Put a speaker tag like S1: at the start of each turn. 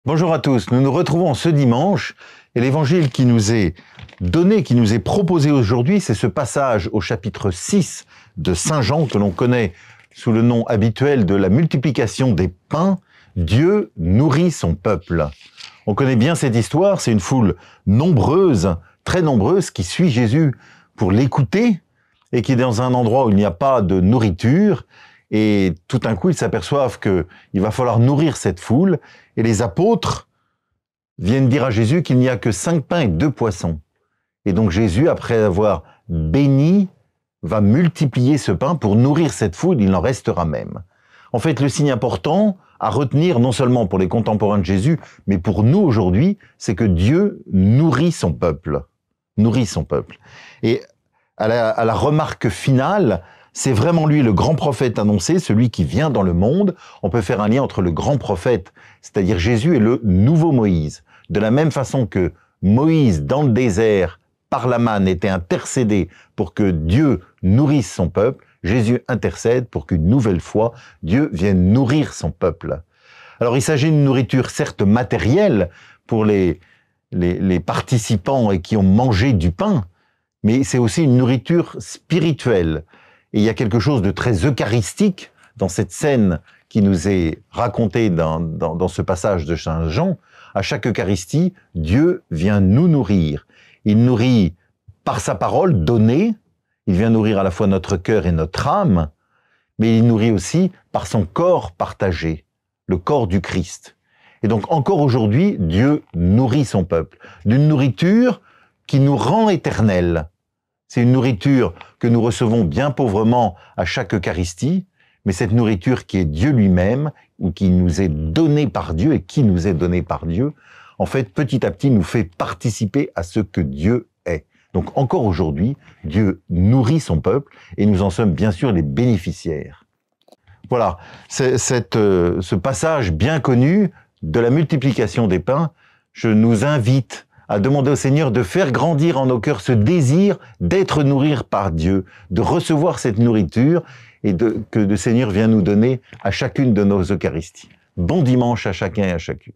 S1: Bonjour à tous, nous nous retrouvons ce dimanche et l'évangile qui nous est donné, qui nous est proposé aujourd'hui, c'est ce passage au chapitre 6 de Saint Jean que l'on connaît sous le nom habituel de la multiplication des pains. Dieu nourrit son peuple. On connaît bien cette histoire, c'est une foule nombreuse, très nombreuse, qui suit Jésus pour l'écouter et qui est dans un endroit où il n'y a pas de nourriture. Et tout d'un coup, ils s'aperçoivent qu'il va falloir nourrir cette foule. Et les apôtres viennent dire à Jésus qu'il n'y a que 5 pains et 2 poissons. Et donc Jésus, après avoir béni, va multiplier ce pain pour nourrir cette foule, il en restera même. En fait, le signe important à retenir, non seulement pour les contemporains de Jésus, mais pour nous aujourd'hui, c'est que Dieu nourrit son peuple. Nourrit son peuple. Et à la remarque finale, c'est vraiment lui le grand prophète annoncé, celui qui vient dans le monde. On peut faire un lien entre le grand prophète, c'est-à-dire Jésus, et le nouveau Moïse. De la même façon que Moïse, dans le désert, par la manne, était intercédé pour que Dieu nourrisse son peuple, Jésus intercède pour qu'une nouvelle fois, Dieu vienne nourrir son peuple. Alors il s'agit d'une nourriture certes matérielle pour les participants et qui ont mangé du pain, mais c'est aussi une nourriture spirituelle. Et il y a quelque chose de très eucharistique dans cette scène qui nous est racontée dans ce passage de Saint Jean. À chaque Eucharistie, Dieu vient nous nourrir. Il nourrit par sa parole donnée, il vient nourrir à la fois notre cœur et notre âme, mais il nourrit aussi par son corps partagé, le corps du Christ. Et donc encore aujourd'hui, Dieu nourrit son peuple d'une nourriture qui nous rend éternels. C'est une nourriture que nous recevons bien pauvrement à chaque Eucharistie, mais cette nourriture qui est Dieu lui-même, ou qui nous est donnée par Dieu et qui nous est donnée par Dieu, en fait, petit à petit, nous fait participer à ce que Dieu est. Donc encore aujourd'hui, Dieu nourrit son peuple et nous en sommes bien sûr les bénéficiaires. Voilà, ce passage bien connu de la multiplication des pains, je nous invite à demander au Seigneur de faire grandir en nos cœurs ce désir d'être nourris par Dieu, de recevoir cette nourriture et que le Seigneur vient nous donner à chacune de nos Eucharisties. Bon dimanche à chacun et à chacune.